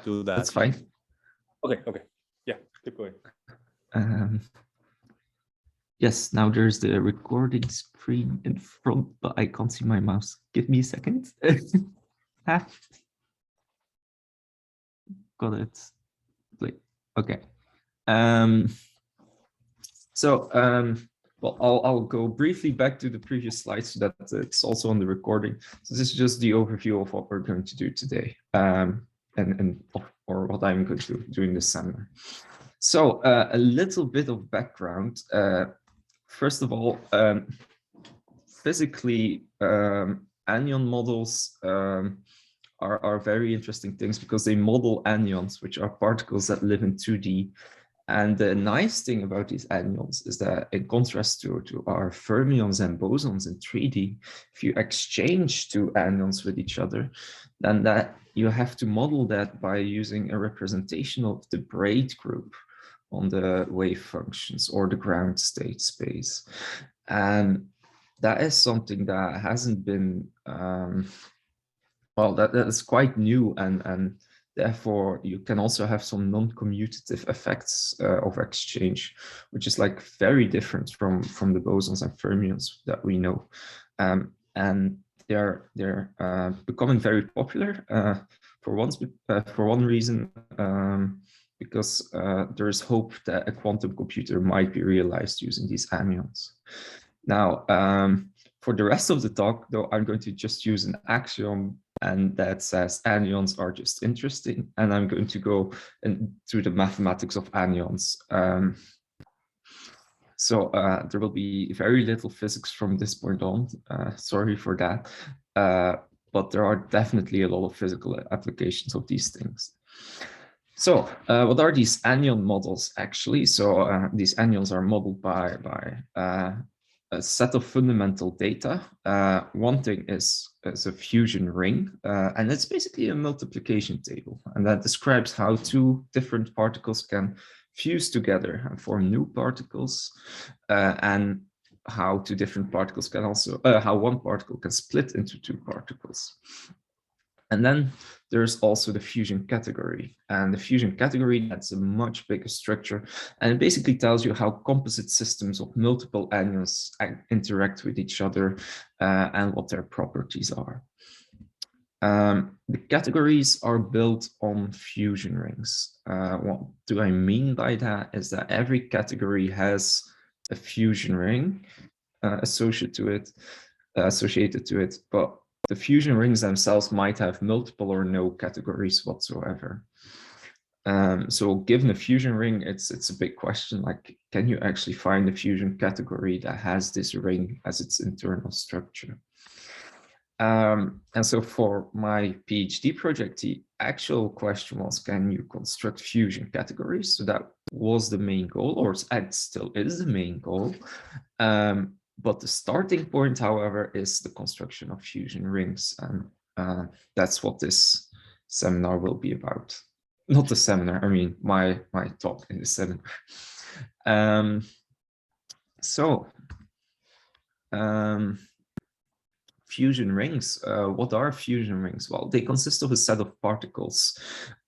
to that. That's fine. Okay. Yeah, keep going. Yes, now there's the recording screen in front, but I can't see my mouse. Give me a second. Got it. Okay. Well, I'll go briefly back to the previous slides so that it's also on the recording. So this is just the overview of what we're going to do today, or what I'm going to do in this seminar. So a little bit of background. First of all, physically, anion models are very interesting things because they model anions, which are particles that live in 2D. And the nice thing about these anions is that in contrast to our fermions and bosons in 3D, if you exchange two anions with each other, then that you have to model that by using a representation of the braid group on the wave functions or the ground state space. And that is something that hasn't been, well, that is quite new, and therefore you can also have some non-commutative effects of exchange, which is like very different from the bosons and fermions that we know. And they're becoming very popular for one reason, because there is hope that a quantum computer might be realized using these anions. Now, for the rest of the talk, though, I'm going to just use an axiom, and that says anions are just interesting, and I'm going to go into the mathematics of anions. So there will be very little physics from this point on. Sorry for that, but there are definitely a lot of physical applications of these things. So what are these anion models actually? So these anions are modeled by a set of fundamental data. One thing is a fusion ring, and it's basically a multiplication table, and that describes how two different particles can fuse together and form new particles, and how two different particles can also, how one particle can split into two particles. And then there's also the fusion category, and the fusion category, that's a much bigger structure, and it basically tells you how composite systems of multiple anions interact with each other and what their properties are. The categories are built on fusion rings. What do I mean by that is that every category has a fusion ring associated to it, but the fusion rings themselves might have multiple or no categories whatsoever. So given a fusion ring, it's a big question, like, can you actually find a fusion category that has this ring as its internal structure? And so for my PhD project, the actual question was, can you construct fusion categories? So that was the main goal, or it still is the main goal. But the starting point, however, is the construction of fusion rings. And that's what this seminar will be about. Not the seminar, I mean, my talk in the seminar. Fusion rings, what are fusion rings? Well, they consist of a set of particles,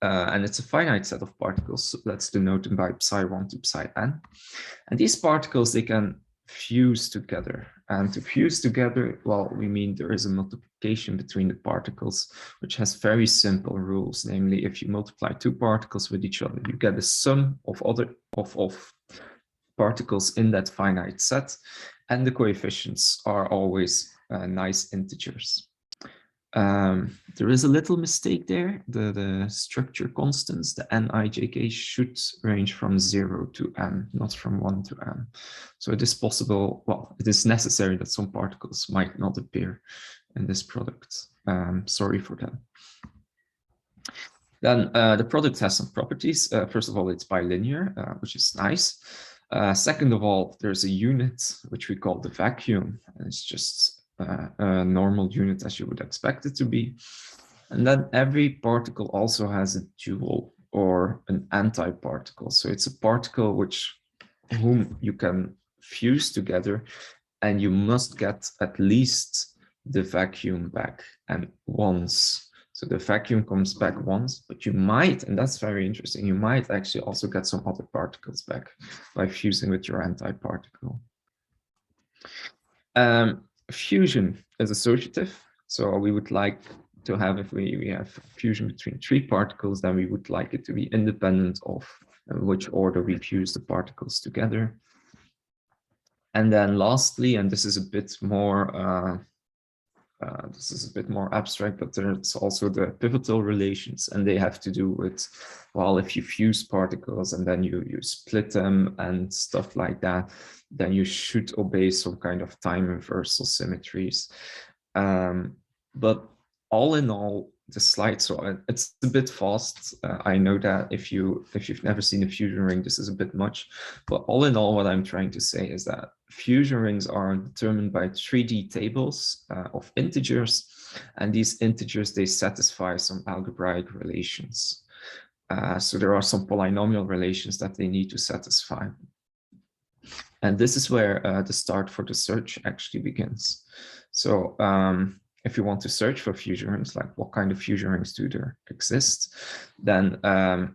and it's a finite set of particles. So let's denote them by psi1 to psi(n). And these particles, they can fuse together. And to fuse together, well, we mean there is a multiplication between the particles, which has very simple rules. Namely, if you multiply two particles with each other, you get a sum of particles in that finite set, and the coefficients are always nice integers. There is a little mistake there. The structure constants, the n, I, j, k, should range from 0 to n, not from 1 to n. So it is possible, well, it is necessary that some particles might not appear in this product. Sorry for that. Then the product has some properties. First of all, it's bilinear, which is nice. Second of all, there's a unit which we call the vacuum, and it's just a normal unit as you would expect it to be. And then every particle also has a dual or an anti-particle. So it's a particle whom you can fuse together, and you must get at least the vacuum back and once. So the vacuum comes back once, but you might, and that's very interesting, you might actually also get some other particles back by fusing with your antiparticle. Fusion is associative. So we would like to have, if we have fusion between 3 particles, then we would like it to be independent of which order we fuse the particles together. And then lastly, and this is a bit more abstract, but there's also the pivotal relations, and they have to do with, well, if you fuse particles and then you split them and stuff like that, then you should obey some kind of time reversal symmetries. But all in all, the slide, so it's a bit fast. I know that if you've never seen a fusion ring, this is a bit much. But all in all, what I'm trying to say is that fusion rings are determined by 3D tables of integers, and these integers, they satisfy some algebraic relations. So there are some polynomial relations that they need to satisfy. And this is where the start for the search actually begins. So if you want to search for fusion rings, like what kind of fusion rings do there exist, then,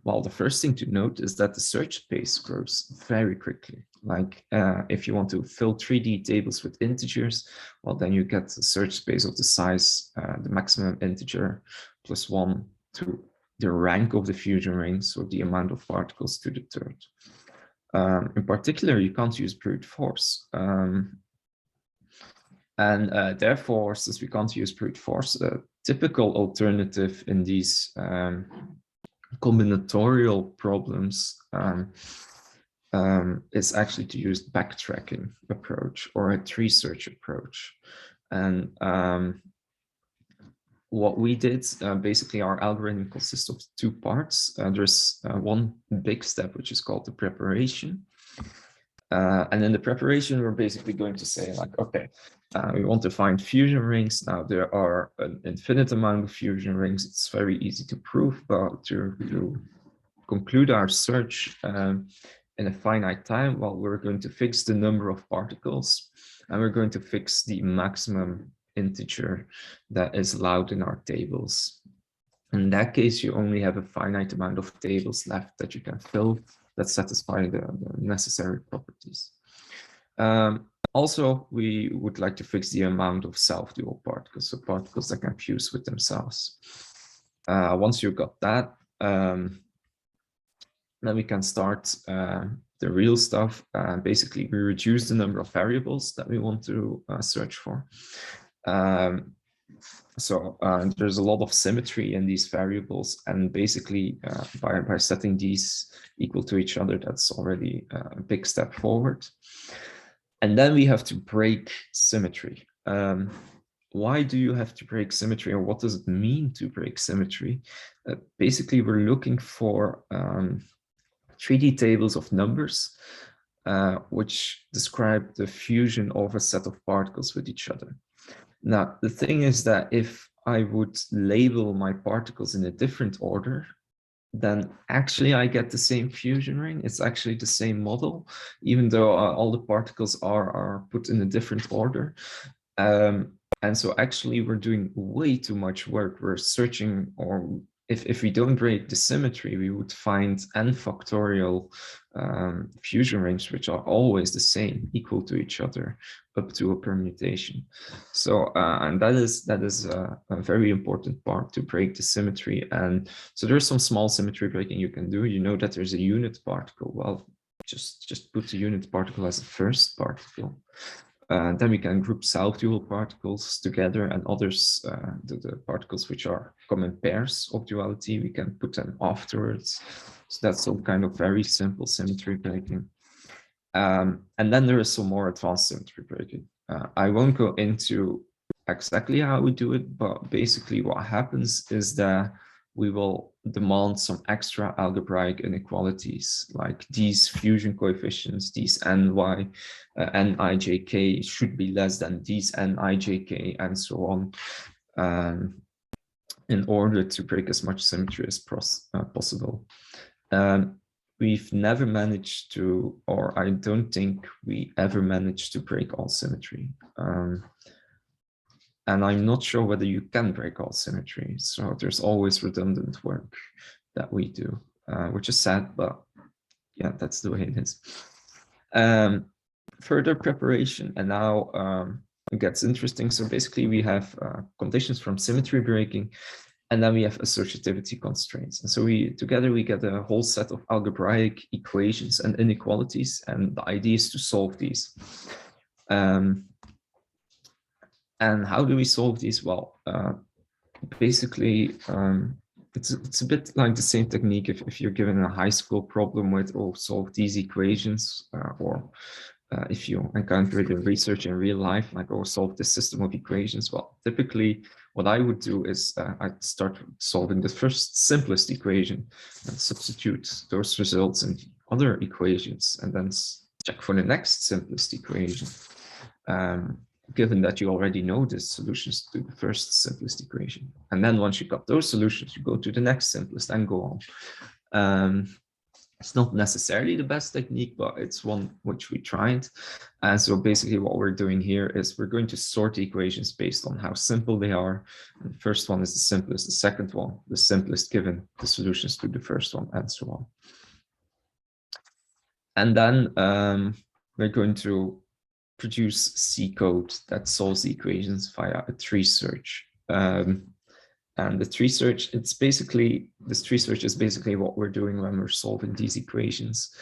well, the first thing to note is that the search space grows very quickly. Like if you want to fill 3D tables with integers, well, then you get a search space of the size, the maximum integer plus 1 to the rank of the fusion ring, so the amount of particles to the third. In particular, you can't use brute force. Therefore, since we can't use brute force, a typical alternative in these combinatorial problems is actually to use backtracking approach or a tree search approach. And what we did, basically our algorithm consists of 2 parts. There's one big step, which is called the preparation. And in the preparation, we're basically going to say, like, okay, we want to find fusion rings. Now, there are an infinite amount of fusion rings. It's very easy to prove, but to conclude our search in a finite time, well, we're going to fix the number of particles, and we're going to fix the maximum integer that is allowed in our tables. In that case, you only have a finite amount of tables left that you can fill that satisfy the necessary properties. Also, we would like to fix the amount of self-dual particles, so particles that can fuse with themselves. Once you got that, then we can start the real stuff. Basically, we reduce the number of variables that we want to search for. There's a lot of symmetry in these variables, and basically by setting these equal to each other, that's already a big step forward. And then we have to break symmetry. Why do you have to break symmetry, or what does it mean to break symmetry? Basically, we're looking for 3D tables of numbers which describe the fusion of a set of particles with each other. Now, the thing is that if I would label my particles in a different order, then actually I get the same fusion ring. It's actually the same model, even though all the particles are put in a different order. And so actually we're doing way too much work. We're searching, or if we don't break the symmetry, we would find n factorial fusion rings, which are always the same, equal to each other, up to a permutation. So, and that is a very important part to break the symmetry. And so there's some small symmetry breaking you can do. You know that there's a unit particle. Well, just put the unit particle as a first particle. Then we can group self-dual particles together, and others, the particles which come in pairs of duality, we can put them afterwards. So that's some kind of very simple symmetry breaking. And then there is some more advanced symmetry breaking. I won't go into exactly how we do it, but basically what happens is that we will demand some extra algebraic inequalities, like these fusion coefficients, these ny, nijk should be less than these nijk, and so on, in order to break as much symmetry as possible. We've never managed to, or I don't think we ever managed to break all symmetry. And I'm not sure whether you can break all symmetry. So there's always redundant work that we do, which is sad, but yeah, that's the way it is. Further preparation, and now it gets interesting. So basically we have conditions from symmetry breaking, and then we have associativity constraints. And so together we get a whole set of algebraic equations and inequalities, and the idea is to solve these. And how do we solve these? Well, basically, it's a bit like the same technique if you're given a high school problem with, oh, solve these equations, or if you encounter it in research in real life, like, oh, solve this system of equations. Well, typically what I would do is I'd start solving the first simplest equation and substitute those results in other equations, and then check for the next simplest equation. Given that you already know the solutions to the first simplest equation. And then once you got those solutions, you go to the next simplest and go on. It's not necessarily the best technique, but it's one which we tried. And so basically what we're doing here is we're going to sort the equations based on how simple they are. And the first one is the simplest, the second one, the simplest given the solutions to the first one, and so on. And then we're going to produce C code that solves the equations via a tree search. And the tree search, this tree search is basically what we're doing when we're solving these equations.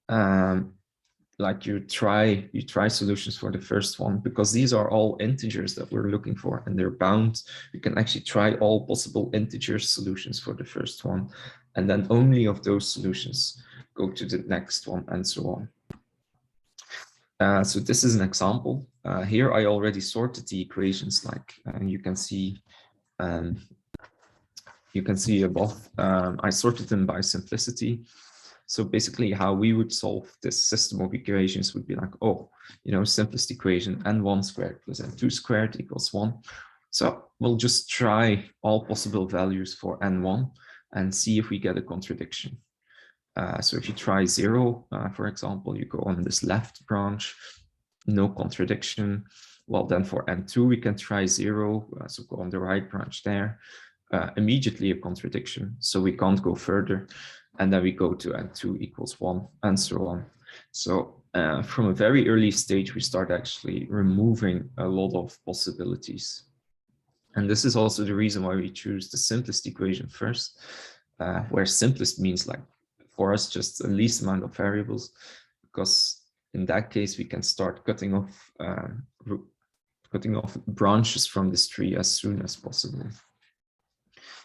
Like you try solutions for the first one, because these are all integers that we're looking for, and they're bound. You can actually try all possible integer solutions for the first one, and then only of those solutions go to the next one, and so on. So this is an example. Here I already sorted the equations, like you can see above. I sorted them by simplicity. So basically how we would solve this system of equations would be like, oh, simplest equation, n1 squared plus n2 squared equals 1. So we'll just try all possible values for n1 and see if we get a contradiction. So if you try 0, for example, you go on this left branch, no contradiction. Well, then for n2, we can try 0, so go on the right branch there. Immediately a contradiction, so we can't go further. And then we go to n2 equals 1, and so on. So from a very early stage, we start actually removing a lot of possibilities. And this is also the reason why we choose the simplest equation first, where simplest means, like, for us, just the least amount of variables, because in that case, we can start cutting off branches from this tree as soon as possible.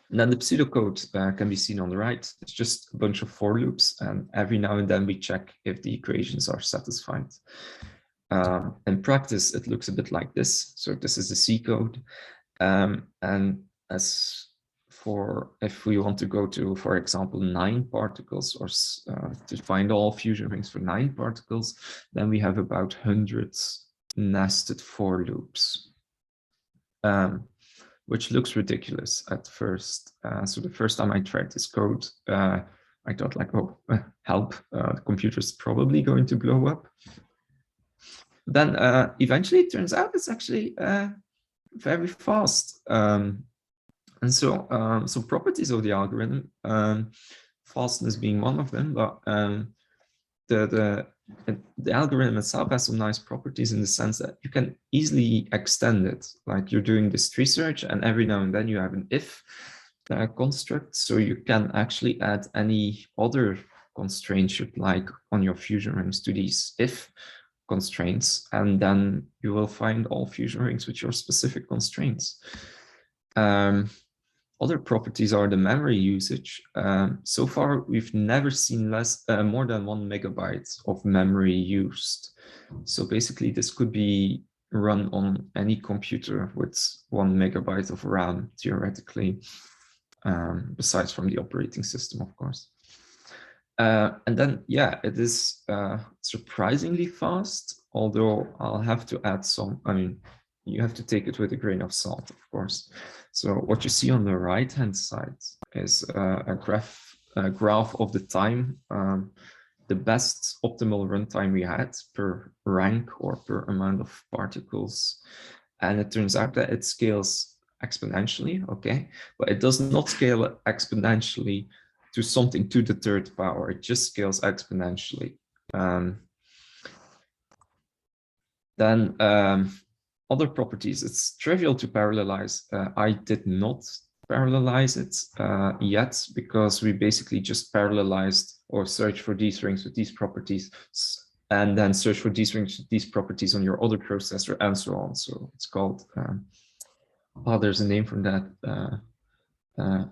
And then the pseudocode can be seen on the right. It's just a bunch of for loops, and every now and then we check if the equations are satisfied. In practice, it looks a bit like this. So this is the C code. And as for if we want to go to, for example, 9 particles, or to find all fusion rings for 9 particles, then we have about 100 nested for loops, which looks ridiculous at first. So the first time I tried this code, I thought, like, oh, help, the computer's probably going to blow up. Then eventually it turns out it's actually very fast. And so, so properties of the algorithm, fastness being one of them, but the algorithm itself has some nice properties in the sense that you can easily extend it. Like, you're doing this tree search, and every now and then you have an if construct, so you can actually add any other constraints you'd like on your fusion rings to these if constraints, and then you will find all fusion rings with your specific constraints. Other properties are the memory usage. So far, we've never seen more than 1 megabyte of memory used. So basically, this could be run on any computer with 1 megabyte of RAM, theoretically, besides from the operating system, of course. And then, yeah, it is surprisingly fast, although I'll have to add some, I mean, you have to take it with a grain of salt, of course. So what you see on the right-hand side is a graph of the time, the best optimal runtime we had per rank or per amount of particles. And it turns out that it scales exponentially, okay, but it does not scale exponentially to something to the third power. It just scales exponentially. Then other properties, it's trivial to parallelize. I did not parallelize it yet, because we basically just parallelized or search for these rings with these properties, and then search for these rings with these properties on your other processor, and so on. So it's called, oh, there's a name for that,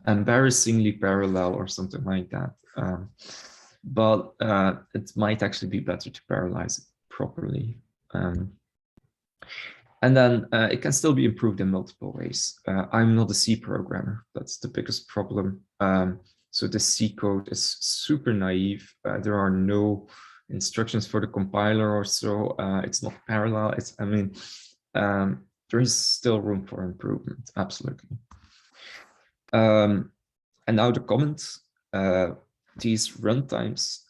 embarrassingly parallel or something like that. But it might actually be better to parallelize it properly. And then it can still be improved in multiple ways. I'm not a C programmer. That's the biggest problem. So the C code is super naive. There are no instructions for the compiler or so. It's not parallel. I mean, there is still room for improvement, absolutely. And now the comments, these runtimes,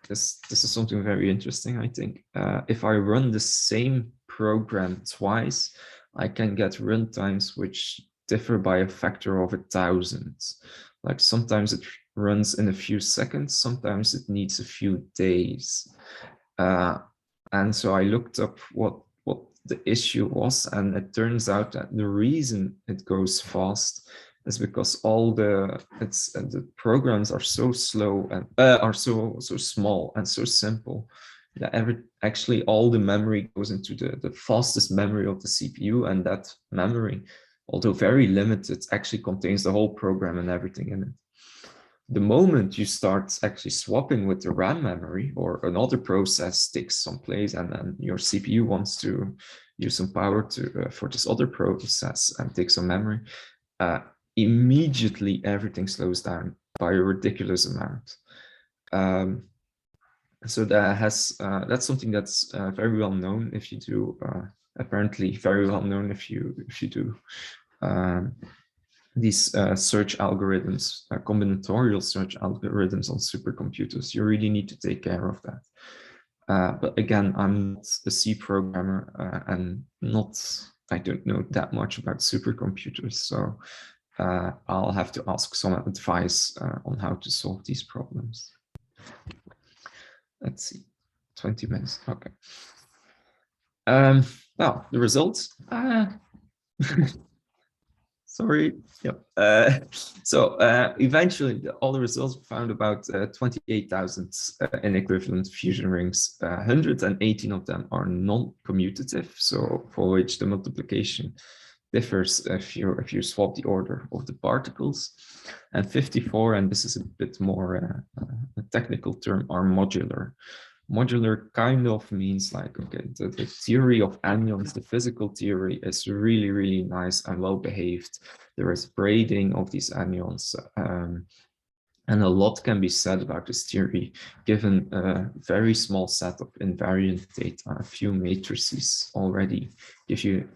this is something very interesting, I think. If I run the same program twice, I can get runtimes which differ by a factor of 1,000. Like sometimes it runs in a few seconds, sometimes it needs a few days. And so I looked up what the issue was, and it turns out that the reason it goes fast is because all the programs are so slow and are so small and so simple that actually all the memory goes into the fastest memory of the CPU, and that memory, although very limited, actually contains the whole program and everything in it. The moment you start actually swapping with the RAM memory, or another process takes some place, and then your CPU wants to use some power to for this other process and take some memory, immediately everything slows down by a ridiculous amount. So that has that's something that's very well known if you do, apparently very well known if you do these search algorithms, combinatorial search algorithms on supercomputers. You really need to take care of that. But again, I'm not a C programmer, and I don't know that much about supercomputers, so I'll have to ask some advice on how to solve these problems. Let's see, 20 minutes, okay. Well, the results. Sorry. Yep. So eventually, all the results found about 28,000 in equivalent fusion rings. 118 of them are non-commutative, so for which the multiplication differs if you swap the order of the particles. And 54, and this is a bit more a technical term, are modular. Modular kind of means like, okay, the theory of anions, the physical theory, is really, really nice and well behaved. There is braiding of these anions, and a lot can be said about this theory, given a very small set of invariant data. A few matrices already give you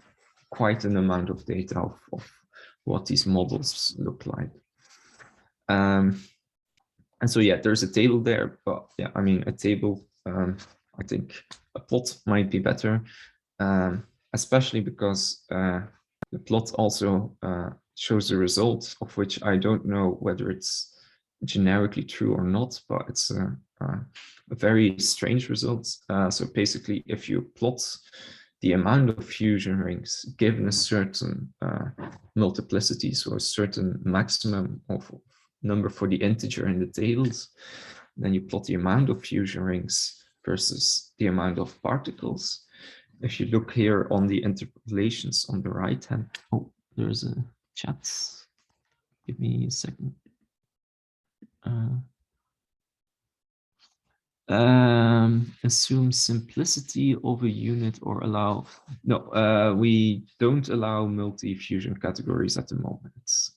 quite an amount of data of what these models look like. And so, yeah, there's a table there, but yeah, I mean, a table, I think a plot might be better, especially because the plot also shows the result, of which I don't know whether it's generically true or not, but it's a very strange result. So basically, if you plot the amount of fusion rings given a certain multiplicity, so a certain maximum of number for the integer in the tables, then you plot the amount of fusion rings versus the amount of particles. If you look here on the interpolations on the right hand, oh, there's a chat. Give me a second. Assume simplicity of a unit or allow. No, we don't allow multi-fusion categories at the moment.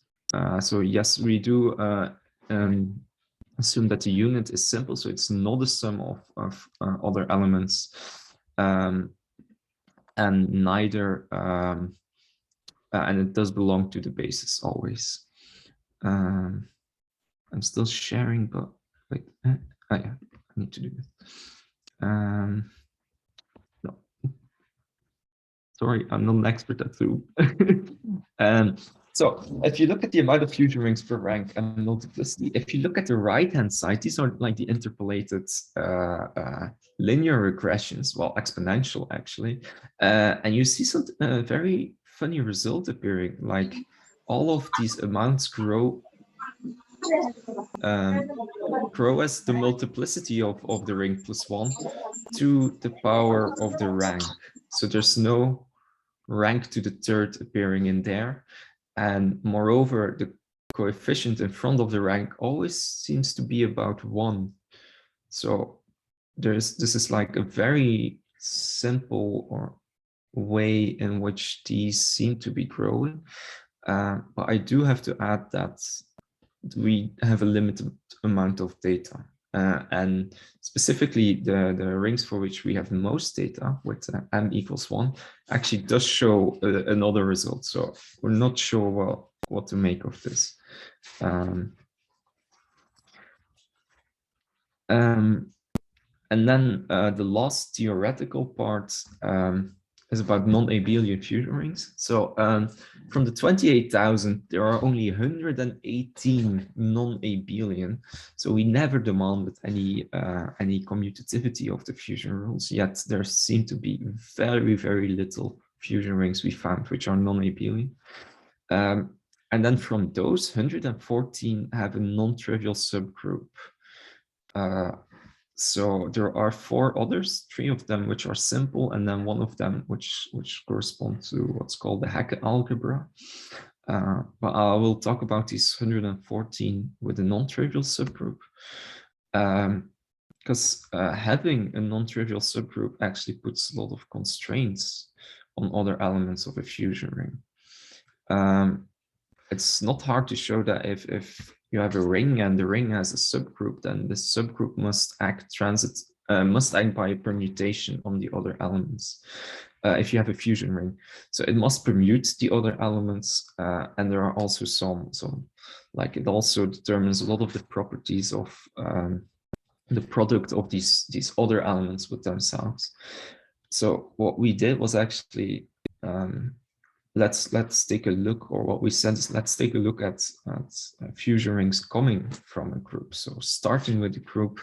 So yes, we do assume that the unit is simple, so it's not a sum of other elements, and neither, and it does belong to the basis always. I'm still sharing, but wait, oh yeah, I need to do this. No. Sorry, I'm not an expert at Zoom. So if you look at the amount of fusion rings per rank and multiplicity, if you look at the right-hand side, these are like the interpolated linear regressions, well, exponential actually, and you see some very funny result appearing, like all of these amounts grow as the multiplicity of the ring plus 1 to the power of the rank. So there's no rank to the third appearing in there. And moreover, the coefficient in front of the rank always seems to be about 1. So this is like a very simple way in which these seem to be growing. But I do have to add that we have a limited amount of data. And specifically the rings for which we have most data with m equals 1 actually does show another result. So we're not sure what to make of this. And then the last theoretical part is about non-abelian fusion rings. So from the 28,000, there are only 118 non-abelian. So we never demanded any commutativity of the fusion rules, yet there seem to be very, very little fusion rings we found which are non-abelian. And then from those, 114 have a non-trivial subgroup. So there are 4 others, 3 of them which are simple, and then 1 of them which correspond to what's called the Hecke algebra. But I will talk about these 114 with a non-trivial subgroup. Because having a non-trivial subgroup actually puts a lot of constraints on other elements of a fusion ring. It's not hard to show that if you have a ring and the ring has a subgroup, then the subgroup must act by permutation on the other elements. If you have a fusion ring, so it must permute the other elements, and there are also some like it also determines a lot of the properties of the product of these other elements with themselves. So what we did was actually let's take a look, or what we said is let's take a look at fusion rings coming from a group. So starting with the group,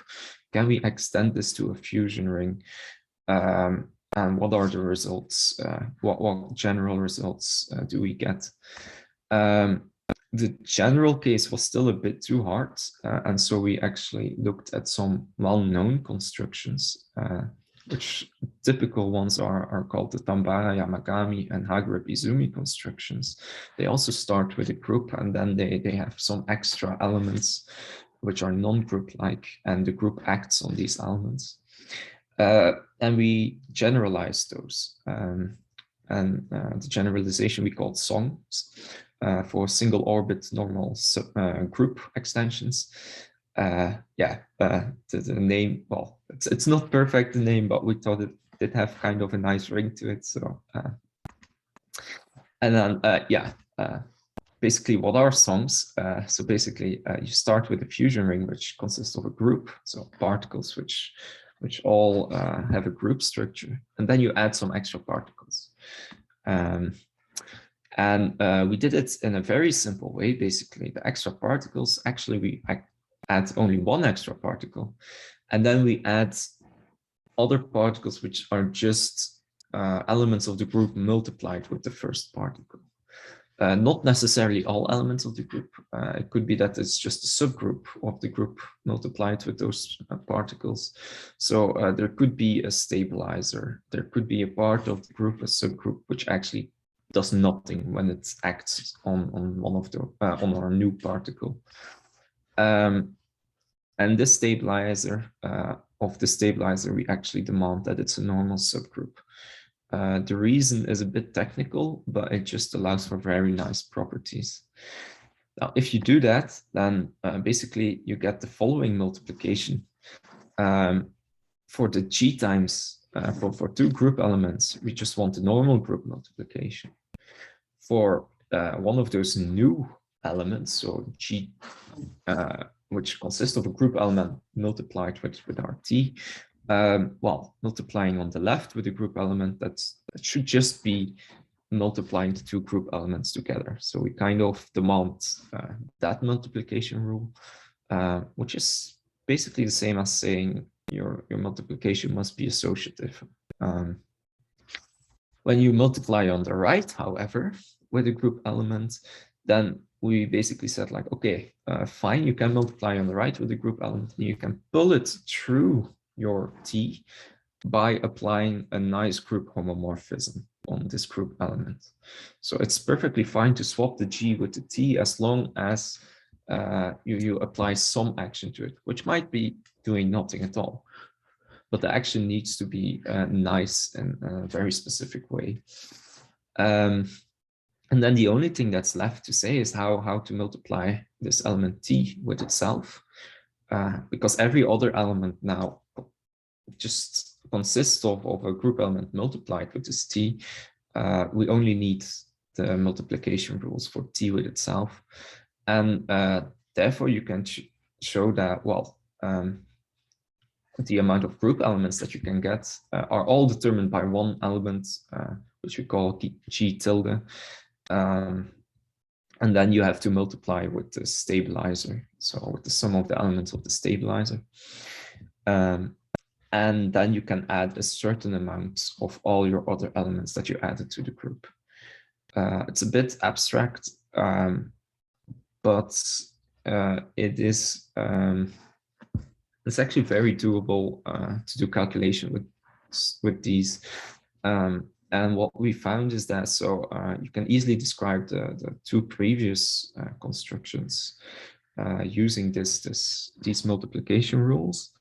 can we extend this to a fusion ring? And what are the results? What general results do we get? The general case was still a bit too hard, and so we actually looked at some well-known constructions, which typical ones are called the Tambara, Yamagami, and Hagura-Bizumi constructions. They also start with a group, and then they have some extra elements which are non-group-like, and the group acts on these elements. And we generalize those. The generalization we called songs for single orbit normal group extensions. The name, well, it's not perfect, the name, but we thought it did have kind of a nice ring to it. So and then basically what are songs? So basically you start with a fusion ring which consists of a group, so particles which all have a group structure, and then you add some extra particles. We did it in a very simple way. Basically the extra particles, actually we add only one extra particle, and then we add other particles which are just elements of the group multiplied with the first particle. Not necessarily all elements of the group. It could be that it's just a subgroup of the group multiplied with those particles. So there could be a stabilizer. There could be a part of the group, a subgroup, which actually does nothing when it acts on one of the on our new particle. And this stabilizer, we actually demand that it's a normal subgroup. The reason is a bit technical, but it just allows for very nice properties. Now, if you do that, then basically you get the following multiplication. For the G times, for 2 group elements, we just want the normal group multiplication. For one of those new elements, so G, which consists of a group element multiplied with RT, Well, multiplying on the left with a group element, that should just be multiplying the two group elements together. So we kind of demand that multiplication rule, which is basically the same as saying your multiplication must be associative. When you multiply on the right, however, with a group element, then we basically said like, okay, fine, you can multiply on the right with a group element, and you can pull it through your T by applying a nice group homomorphism on this group element. So it's perfectly fine to swap the G with the T as long as you apply some action to it, which might be doing nothing at all. But the action needs to be nice in a very specific way. And then the only thing that's left to say is how to multiply this element T with itself, because every other element now just consists of a group element multiplied with this T. We only need the multiplication rules for T with itself. And therefore you can show that, well, the amount of group elements that you can get are all determined by one element, which we call G tilde. And then you have to multiply with the stabilizer, so with the sum of the elements of the stabilizer. And then you can add a certain amount of all your other elements that you added to the group. It's a bit abstract, but it is it's actually very doable to do calculation with these. And what we found is that, so you can easily describe the two previous constructions using these multiplication rules.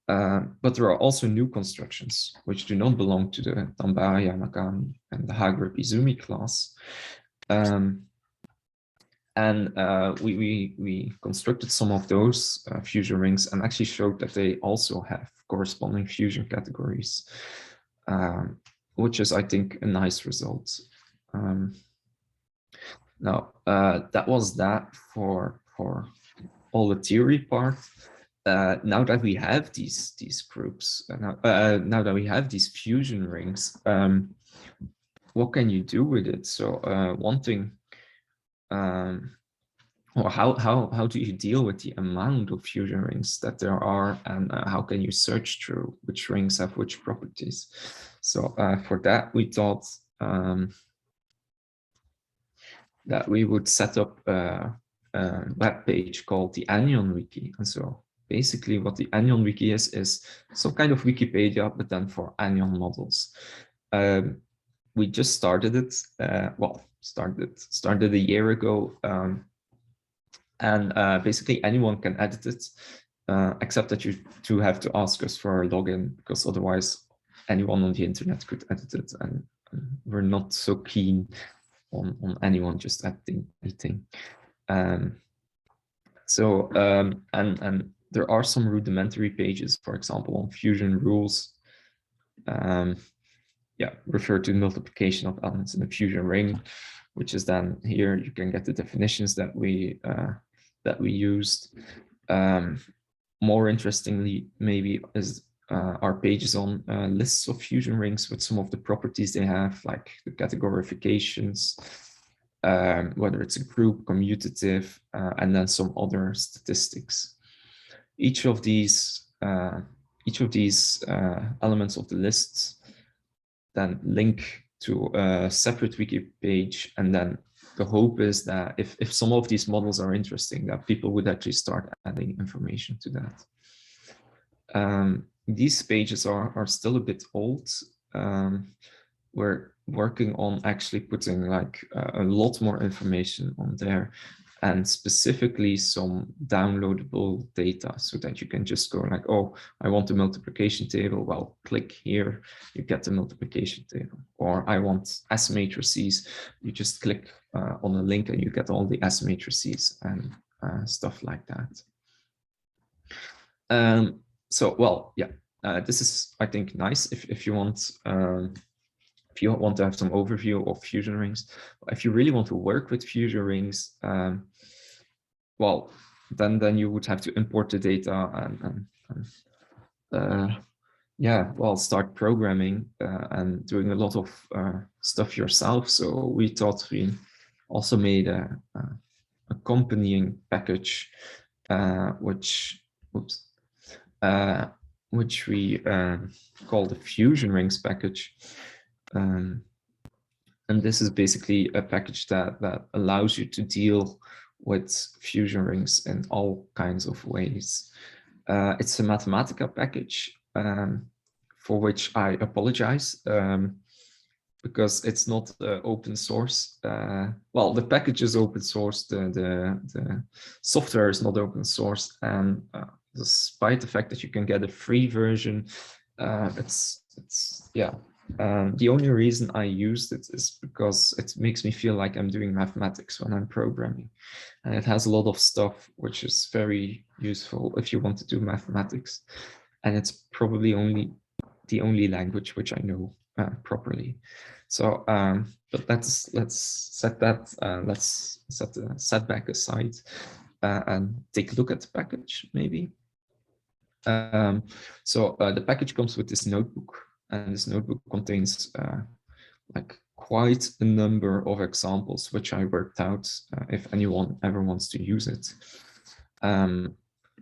But there are also new constructions which do not belong to the Tambara, Yamagami, and the Hager-Izumi class. And we constructed some of those fusion rings and actually showed that they also have corresponding fusion categories, which is, I think, a nice result. Now, that was that for all the theory part. Now that we have these groups, now that we have these fusion rings, what can you do with it? So one thing, or how do you deal with the amount of fusion rings that there are, and how can you search through which rings have which properties? So for that, we thought that we would set up a web page called the Anion Wiki. And so basically what the Anion Wiki is some kind of Wikipedia, but then for anion models. We just started it, started a year ago, and basically anyone can edit it, except that you do have to ask us for a login, because otherwise anyone on the internet could edit it, and we're not so keen on anyone just editing anything. And there are some rudimentary pages, for example, on fusion rules. Refer to multiplication of elements in a fusion ring, which is then here you can get the definitions that we used. More interestingly, maybe is our pages on lists of fusion rings with some of the properties they have, like the categorifications, whether it's a group, commutative, and then some other statistics. Each of these elements of the lists then link to a separate wiki page, and then the hope is that if some of these models are interesting, that people would actually start adding information to that. These pages are still a bit old. We're working on actually putting like a lot more information on there, and specifically some downloadable data, so that you can just go like, oh, I want the multiplication table. Well, click here, you get the multiplication table. Or I want S matrices. You just click on a link and you get all the S matrices and stuff like that. This is, I think, nice if you want to have some overview of fusion rings. If you really want to work with fusion rings, then you would have to import the data and yeah, well, start programming and doing a lot of stuff yourself. So we thought we also made a accompanying package, which, oops, which we call the Fusion Rings package. And this is basically a package that allows you to deal with fusion rings in all kinds of ways. It's a Mathematica package for which I apologize because it's not open source. Well, the package is open source, the software is not open source, and despite the fact that you can get a free version, yeah. The only reason I used it is because it makes me feel like I'm doing mathematics when I'm programming. And it has a lot of stuff which is very useful if you want to do mathematics. And it's probably the only language which I know properly. So, but let's set that, let's set the setback aside and take a look at the package maybe. So the package comes with this notebook, and this notebook contains like quite a number of examples which I worked out if anyone ever wants to use it.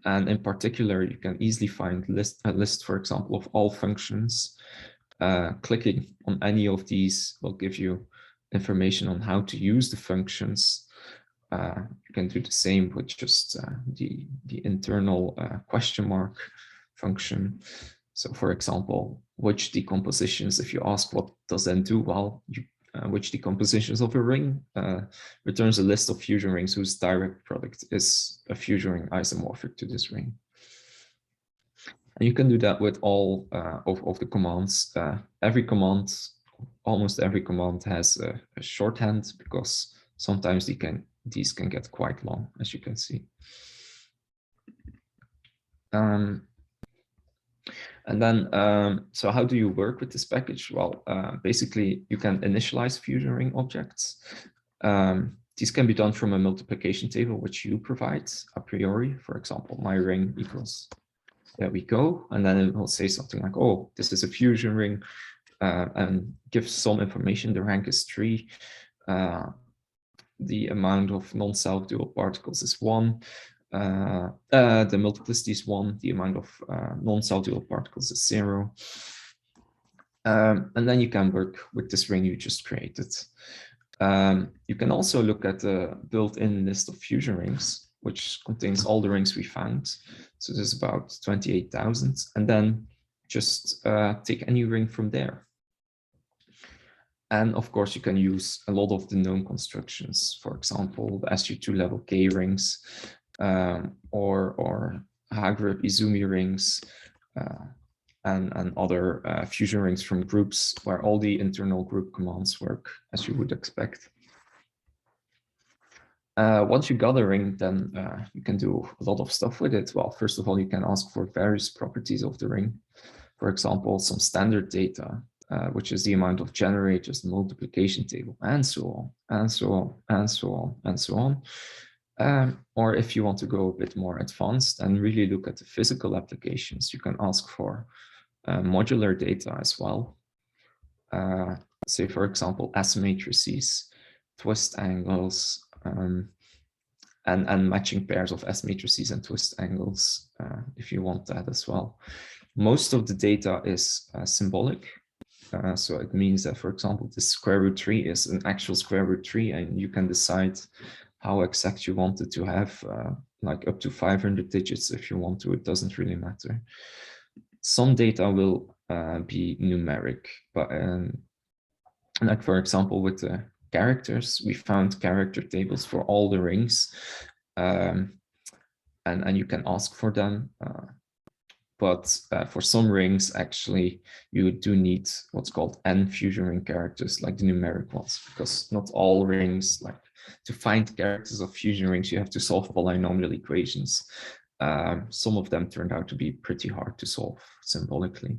And in particular, you can easily find a list, for example, of all functions. Clicking on any of these will give you information on how to use the functions. You can do the same with just the internal question mark function. So for example, which decompositions, if you ask what does n do, well, which decompositions of a ring returns a list of fusion rings whose direct product is a fusion ring isomorphic to this ring. And you can do that with all of the commands. Every command, almost every command has a shorthand, because sometimes these can get quite long, as you can see. And then, so how do you work with this package? Well, basically, you can initialize fusion ring objects. These can be done from a multiplication table, which you provide a priori. For example, my ring equals, there we go. And then it will say something like, oh, this is a fusion ring, and give some information. The rank is 3. The amount of non-self-dual particles is 1. The multiplicity is 1. The amount of non-self-dual particles is 0. And then you can work with this ring you just created. You can also look at the built-in list of fusion rings, which contains all the rings we found. So there's about 28,000. And then just take any ring from there. And of course, you can use a lot of the known constructions, for example, the SU2 level K rings, or Hagerup Izumi rings, and other fusion rings from groups where all the internal group commands work as you would expect. Once you got a ring, then you can do a lot of stuff with it. Well, first of all, you can ask for various properties of the ring. For example, some standard data, which is the amount of generators, the multiplication table, and so on, and so on, and so on, and so on. Or if you want to go a bit more advanced and really look at the physical applications, you can ask for modular data as well. Say, for example, S-matrices, twist angles, and matching pairs of S-matrices and twist angles, if you want that as well. Most of the data is symbolic. So it means that, for example, the square root 3 is an actual square root 3, and you can decide how exact you want it to have, like up to 500 digits if you want to. It doesn't really matter. Some data will be numeric, but like, for example, with the characters, we found character tables for all the rings, and you can ask for them. But for some rings, actually, you do need what's called N fusion ring characters, like the numeric ones, because not all rings, like to find characters of fusion rings, you have to solve polynomial equations. Some of them turned out to be pretty hard to solve symbolically.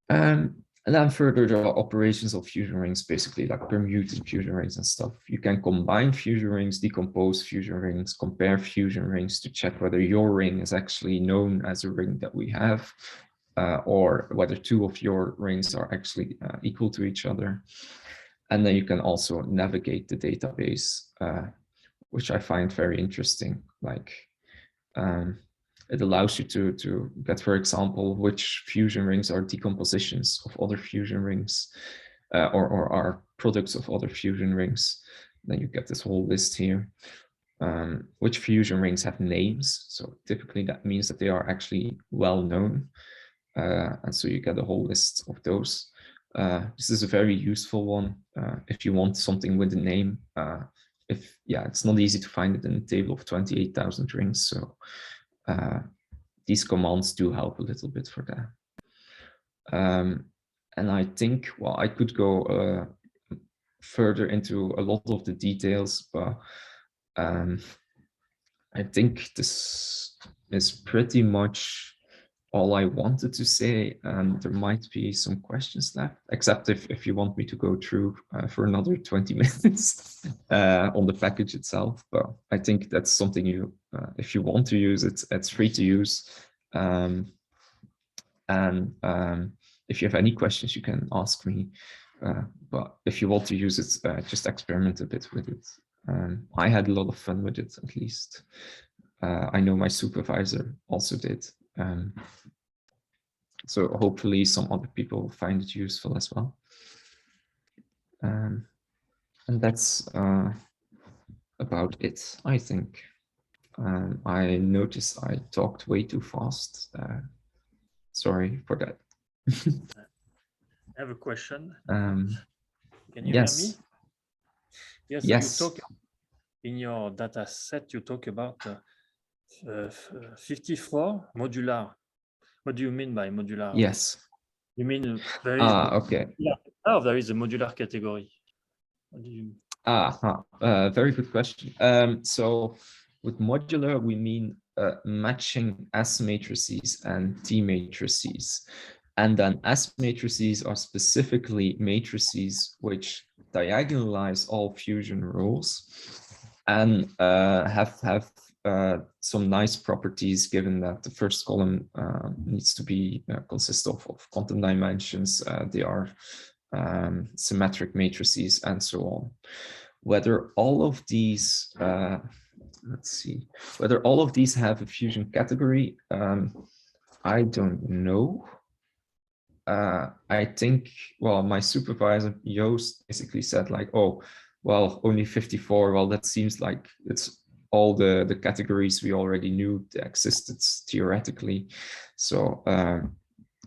And And then further, there are operations of fusion rings, basically like permuted fusion rings and stuff. You can combine fusion rings, decompose fusion rings, compare fusion rings to check whether your ring is actually known as a ring that we have, or whether two of your rings are actually equal to each other. And then you can also navigate the database, which I find very interesting. Like, it allows you to get, for example, which fusion rings are decompositions of other fusion rings, or are products of other fusion rings. Then you get this whole list here. Which fusion rings have names. So typically that means that they are actually well known. And so you get a whole list of those. This is a very useful one if you want something with a name. It's not easy to find it in a table of 28,000 rings. So these commands do help a little bit for that. And I think, well, I could go further into a lot of the details, but I think this is pretty much all I wanted to say, and there might be some questions left, except if you want me to go through for another 20 minutes on the package itself. But I think that's something you, if you want to use it, it's free to use. If you have any questions, you can ask me. But if you want to use it, just experiment a bit with it. I had a lot of fun with it, at least. I know my supervisor also did. So hopefully some other people will find it useful as well. And that's about it, I think. I noticed I talked way too fast. Sorry for that. I have a question. Can you yes. hear me? Yes. Yes. You talk in your data set, you talk about 54 modular. What do you mean by modular? Yes. You mean there is okay. There is a modular category. What do you... Very good question. So with modular, we mean matching S matrices and T matrices. And then S matrices are specifically matrices which diagonalize all fusion rules and have some nice properties, given that the first column needs to be consist of quantum dimensions. They are symmetric matrices and so on. Whether all of these, let's see, whether all of these have a fusion category, I don't know. I think, well, my supervisor, Joost, basically said like, oh, well, only 54. Well, that seems like it's all the categories we already knew that existed theoretically. So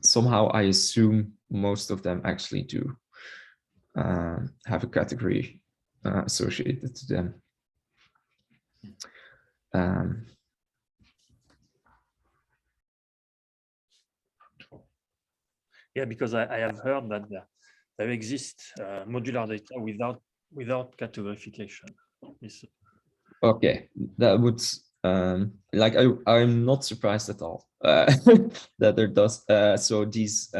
somehow I assume most of them actually do have a category associated to them. Yeah, because I have heard that there exists modular data without categorification. Okay, that would like I'm not surprised at all that there does. So these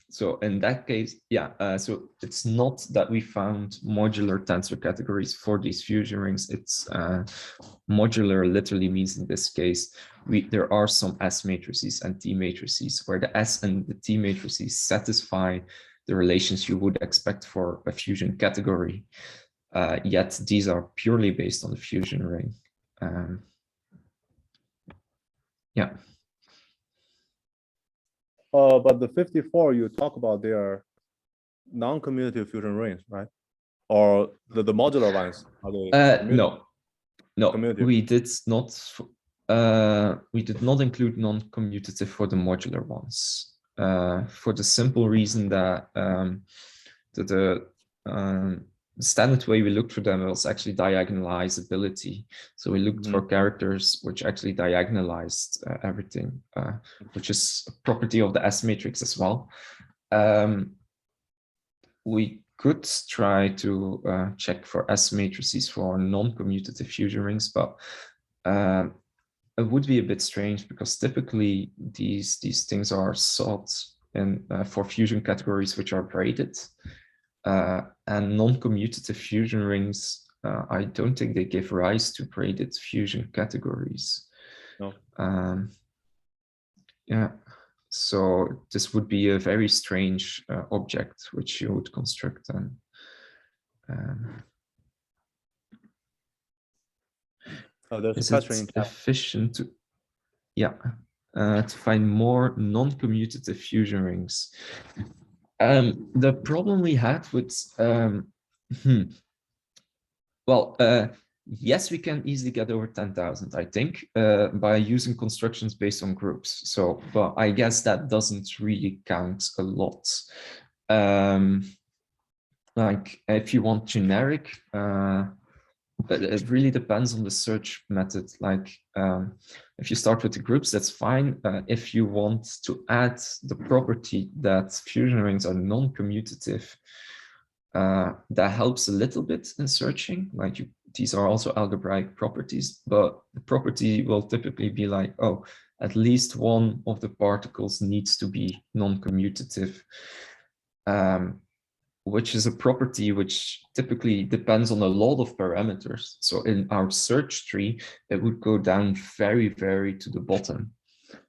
so in that case, yeah. So it's not that we found modular tensor categories for these fusion rings. It's modular literally means in this case there are some S matrices and T matrices where the S and the T matrices satisfy the relations you would expect for a fusion category. Yet these are purely based on the fusion ring. Yeah. But the 54 you talk about, they are non-commutative fusion rings, right? Or the modular ones? Are they no, commutative? we did not include non-commutative for the modular ones, for the simple reason that the standard way we looked for them was actually diagonalizability. So we looked for characters which actually diagonalized everything, which is a property of the S matrix as well. We could try to check for S matrices for non-commutative fusion rings, but it would be a bit strange because typically these things are sought in for fusion categories which are braided, and non-commutative fusion rings. I don't think they give rise to braided fusion categories. No. Yeah. So this would be a very strange object which you would construct then. There's Is a question it efficient to, to find more non-commutative fusion rings? The problem we had with, yes, we can easily get over 10,000, I think, by using constructions based on groups. So, but I guess that doesn't really count a lot. Like if you want generic, but it really depends on the search method. Like if you start with the groups, that's fine. If you want to add the property that fusion rings are non-commutative, that helps a little bit in searching. Like these are also algebraic properties, but the property will typically be like, oh, at least one of the particles needs to be non-commutative. Which is a property which typically depends on a lot of parameters. So in our search tree, it would go down very, very to the bottom,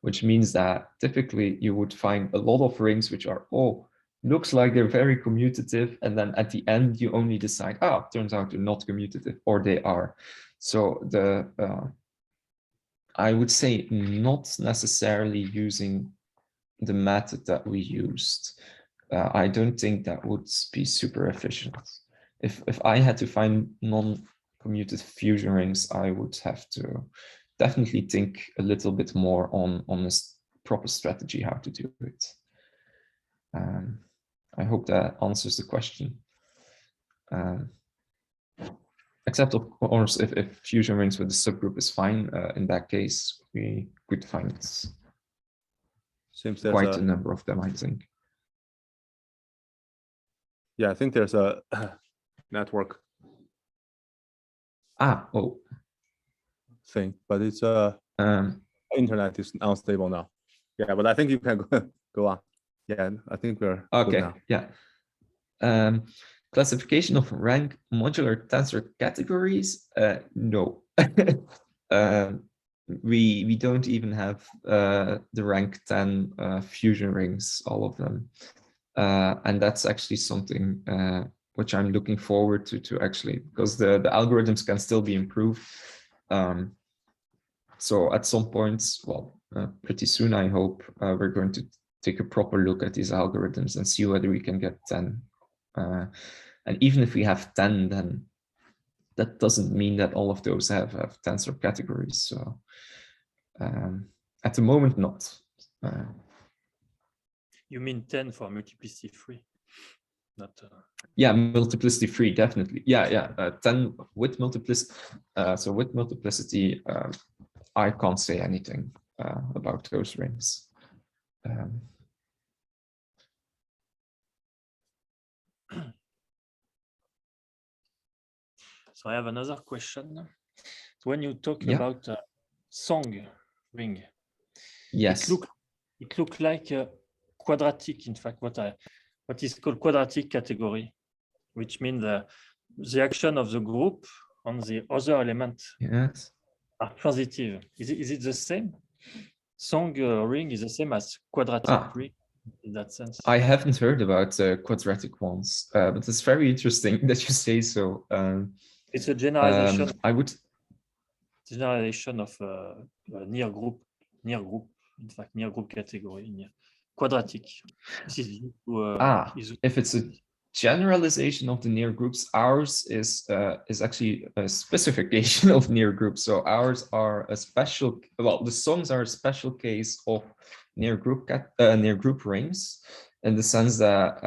which means that typically you would find a lot of rings which are, oh, looks like they're very commutative. And then at the end, you only decide, turns out they're not commutative, or they are. So I would say not necessarily using the method that we used. I don't think that would be super efficient. If I had to find non-commutative fusion rings, I would have to definitely think a little bit more on a proper strategy how to do it. I hope that answers the question. Except of course, if fusion rings with a subgroup is fine, in that case, we could find Seems quite a number of them, I think. Yeah, I think there's a network thing, but it's internet is unstable now. Yeah, but I think you can go on. Yeah, I think we're okay. Good now. Yeah. Classification of rank modular tensor categories? No. We don't even have the rank 10 fusion rings, all of them. And that's actually something which I'm looking forward to actually, because the algorithms can still be improved. So at some point, well, pretty soon, I hope, we're going to take a proper look at these algorithms and see whether we can get 10. And even if we have 10, then that doesn't mean that all of those have tensor categories. So at the moment, not. You mean 10 for multiplicity free? Not. Yeah, multiplicity free, definitely. Yeah. 10 with multiplicity. So with multiplicity, I can't say anything about those rings. So I have another question. So when you talk about song ring, yes, it look like a quadratic. In fact, what is called quadratic category, which means the action of the group on the other element are positive. Is it the same? Song ring is the same as quadratic ring in that sense. I haven't heard about quadratic ones, but it's very interesting that you say so. It's a generalization. I would generalization of near group. In fact, near group category. Quadratic. This is if it's a generalization of the near groups, ours is actually a specification of near groups. So ours are a special. Well, the songs are a special case of near group rings, in the sense that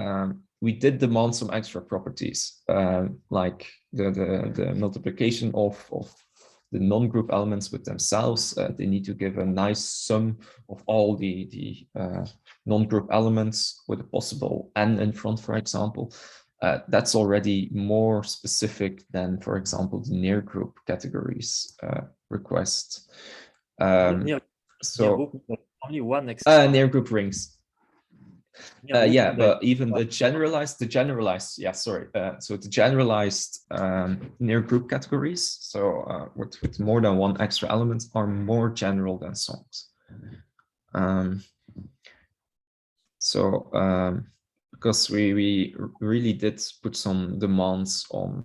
we did demand some extra properties, like the multiplication of the non-group elements with themselves. They need to give a nice sum of all the non-group elements with a possible n in front, for example. That's already more specific than, for example, the near group categories request. Near group, only one extra. Near group rings. Yeah, but even the generalized, yeah, sorry. So the generalized near group categories, so with more than one extra element, are more general than songs. Because we really did put some demands on,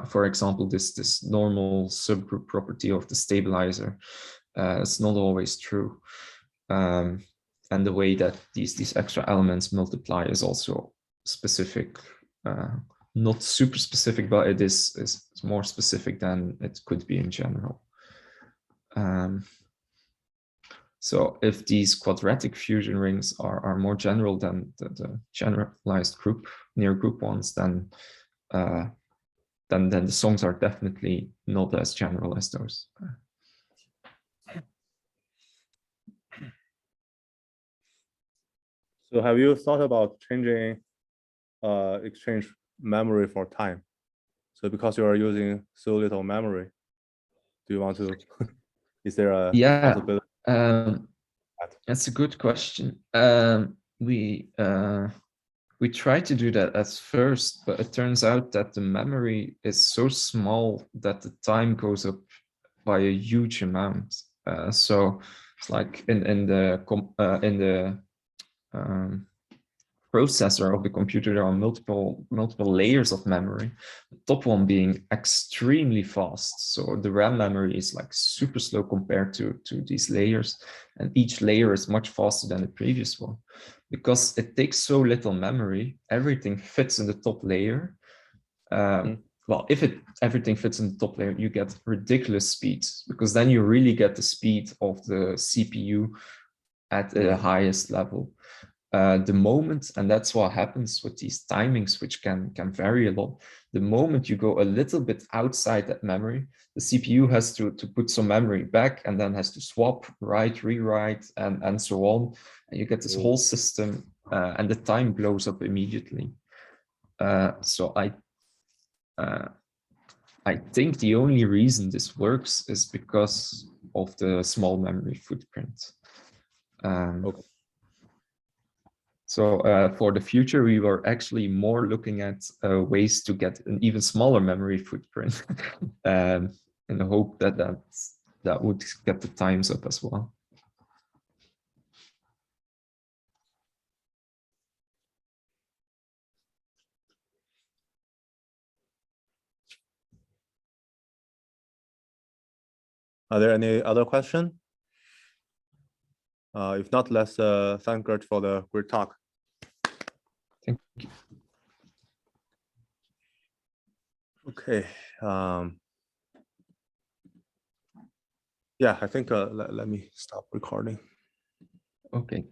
for example, this normal subgroup property of the stabilizer. It's not always true. And the way that these extra elements multiply is also specific, not super specific, but it is more specific than it could be in general. So if these quadratic fusion rings are more general than the generalized group, near group ones, then the songs are definitely not as general as those. So have you thought about changing exchange memory for time? So because you are using so little memory, do you want to, is there a possibility? That's a good question. We tried to do that at first, but it turns out that the memory is so small that the time goes up by a huge amount. So it's like in the processor of the computer, there are multiple layers of memory, the top one being extremely fast. So the RAM memory is like super slow compared to these layers, and each layer is much faster than the previous one. Because it takes so little memory, everything fits in the top layer. Well, if everything fits in the top layer, you get ridiculous speeds, because then you really get the speed of the CPU at the highest level. The moment, and that's what happens with these timings, which can vary a lot. The moment you go a little bit outside that memory, the CPU has to put some memory back, and then has to swap, write, rewrite, and so on. And you get this whole system, and the time blows up immediately. So I think the only reason this works is because of the small memory footprint. Okay. So for the future, we were actually more looking at ways to get an even smaller memory footprint, in the hope that that would get the times up as well. Are there any other questions? If not, let's thank Gert for the great talk. Thank you. Okay. Yeah, I think let me stop recording. Okay.